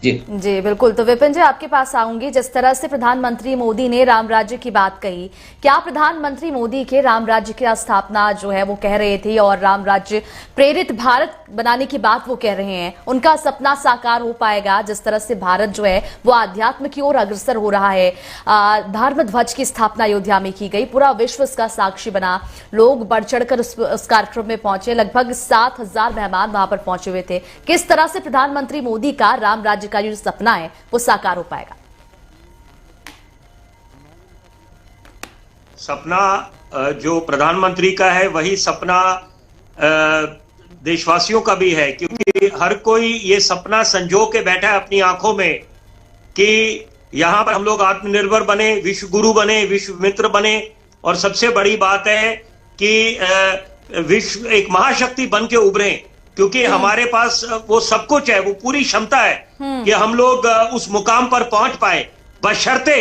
जी जी बिल्कुल। तो विपिन जी, आपके पास आऊंगी। जिस तरह से प्रधानमंत्री मोदी ने राम राज्य की बात कही, क्या प्रधानमंत्री मोदी के राम राज्य की स्थापना जो है वो कह रहे थे और राम राज्य प्रेरित भारत बनाने की बात वो कह रहे हैं, उनका सपना साकार हो पाएगा? जिस तरह से भारत जो है वो आध्यात्म की ओर अग्रसर हो रहा है, धर्म ध्वज की स्थापना अयोध्या में की गई, पूरा विश्व इसका साक्षी बना, लोग बढ़ चढ़कर उस कार्यक्रम में पहुंचे, लगभग 7,000 मेहमान वहां पर पहुंचे हुए थे। किस तरह से प्रधानमंत्री मोदी का राम राज्य का जो सपना है वो साकार हो पाएगा? सपना जो प्रधानमंत्री का है वही सपना देशवासियों का भी है, क्योंकि हर कोई ये सपना संजो के बैठा है अपनी आंखों में कि यहां पर हम लोग आत्मनिर्भर बने, विश्व गुरु बने, विश्व मित्र बने, और सबसे बड़ी बात है कि विश्व एक महाशक्ति बन के उभरे, क्योंकि हमारे पास वो सब कुछ है, वो पूरी क्षमता है कि हम लोग उस मुकाम पर पहुंच पाए। बशर्ते,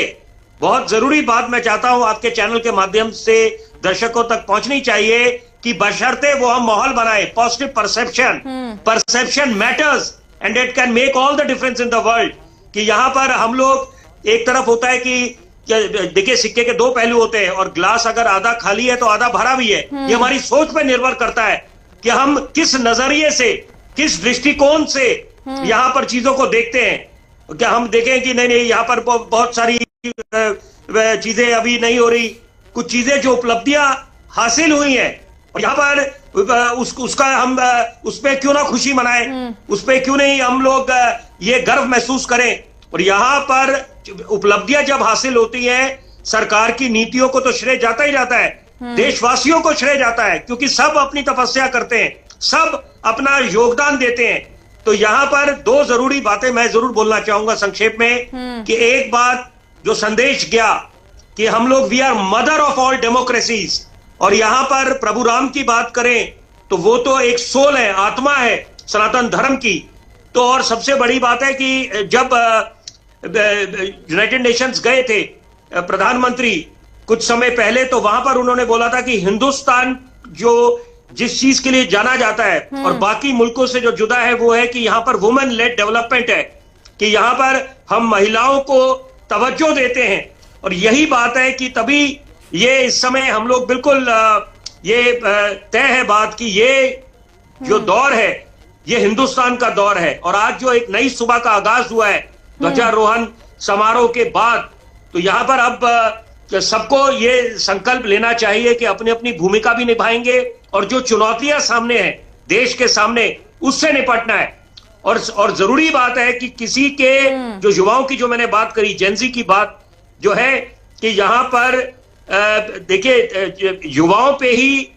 बहुत जरूरी बात मैं चाहता हूं आपके चैनल के माध्यम से दर्शकों तक पहुंचनी चाहिए कि बशर्ते वो हम माहौल बनाए, positive perception matters and it can make all the difference in the world. कि यहां पर हम लोग, एक तरफ होता है कि देखिए सिक्के के दो पहलू होते हैं, और ग्लास अगर आधा खाली है तो आधा भरा भी है। ये हमारी सोच पर निर्भर करता है कि हम किस नजरिए से, किस दृष्टिकोण से यहां पर चीजों को देखते हैं। क्या हम देखें कि नहीं यहां पर बहुत सारी चीजें अभी नहीं हो रही, कुछ चीजें जो उपलब्धियां हासिल हुई हैं, और यहां पर उसका हम उस पर क्यों ना खुशी मनाएं, उस पर क्यों नहीं हम लोग ये गर्व महसूस करें। और यहां पर उपलब्धियां जब हासिल होती हैं, सरकार की नीतियों को तो श्रेय जाता ही जाता है, देशवासियों को श्रेय जाता है, क्योंकि सब अपनी तपस्या करते हैं, सब अपना योगदान देते हैं। तो यहां पर दो जरूरी बातें मैं जरूर बोलना चाहूंगा संक्षेप में, कि एक बात जो संदेश गया कि हम लोग we are mother of all democracies, और यहां पर प्रभु राम की बात करें तो वो तो एक सोल है, आत्मा है सनातन धर्म की। तो और सबसे बड़ी बात है कि जब यूनाइटेड नेशंस गए थे प्रधानमंत्री कुछ समय पहले, तो वहां पर उन्होंने बोला था कि हिंदुस्तान जो जिस चीज के लिए जाना जाता है और बाकी मुल्कों से जो जुदा है वो है कि यहाँ पर वुमेन लेड डेवलपमेंट है, कि यहाँ पर हम महिलाओं को तवज्जो देते हैं। और यही बात है कि तभी ये इस समय हम लोग बिल्कुल ये तय है बात कि ये जो दौर है ये हिंदुस्तान का दौर है। और आज जो एक नई सुबह का आगाज हुआ है ध्वजारोहण समारोह के बाद, तो यहाँ पर अब सबको ये संकल्प लेना चाहिए कि अपनी अपनी भूमिका भी निभाएंगे, और जो चुनौतियां सामने हैं देश के सामने, उससे निपटना है। और जरूरी बात है कि किसी के जो युवाओं की जो मैंने बात करी, जेनजी की बात जो है, कि यहाँ पर देखिए युवाओं पे ही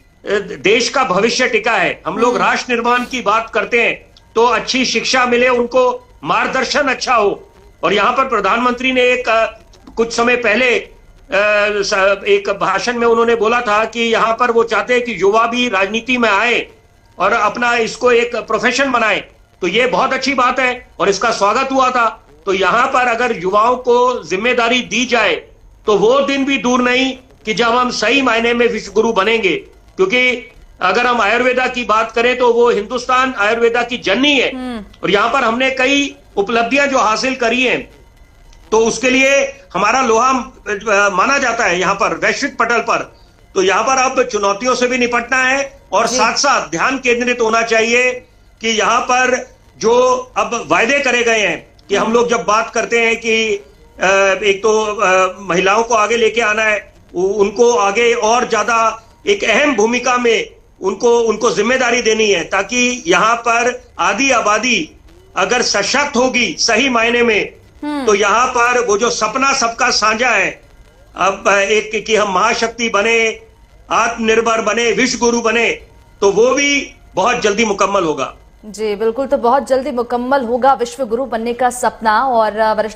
देश का भविष्य टिका है। हम लोग राष्ट्र निर्माण की बात करते हैं तो अच्छी शिक्षा मिले, उनको मार्गदर्शन अच्छा हो। और यहाँ पर प्रधानमंत्री ने कुछ समय पहले एक भाषण में उन्होंने बोला था कि यहाँ पर वो चाहते हैं कि युवा भी राजनीति में आए और अपना इसको एक प्रोफेशन बनाए। तो ये बहुत अच्छी बात है और इसका स्वागत हुआ था। तो यहाँ पर अगर युवाओं को जिम्मेदारी दी जाए तो वो दिन भी दूर नहीं कि जब हम सही मायने में विश्व गुरु बनेंगे। क्योंकि अगर हम आयुर्वेदा की बात करें तो वो हिंदुस्तान आयुर्वेदा की जननी है, और यहाँ पर हमने कई उपलब्धियां जो हासिल करी हैं, तो उसके लिए हमारा लोहा माना जाता है यहाँ पर वैश्विक पटल पर। तो यहाँ पर अब चुनौतियों से भी निपटना है और साथ साथ ध्यान केंद्रित होना चाहिए कि यहाँ पर जो अब वायदे करे गए हैं, कि हम लोग जब बात करते हैं कि एक तो महिलाओं को आगे लेके आना है, उनको आगे और ज्यादा एक अहम भूमिका में उनको जिम्मेदारी देनी है, ताकि यहाँ पर आधी आबादी अगर सशक्त होगी सही मायने में, तो यहाँ पर वो जो सपना सबका साझा है, अब एक कि हम महाशक्ति बने, आत्मनिर्भर बने, विश्व गुरु बने, तो वो भी बहुत जल्दी मुकम्मल होगा। जी बिल्कुल, तो बहुत जल्दी मुकम्मल होगा विश्व गुरु बनने का सपना। और वरिष्ठ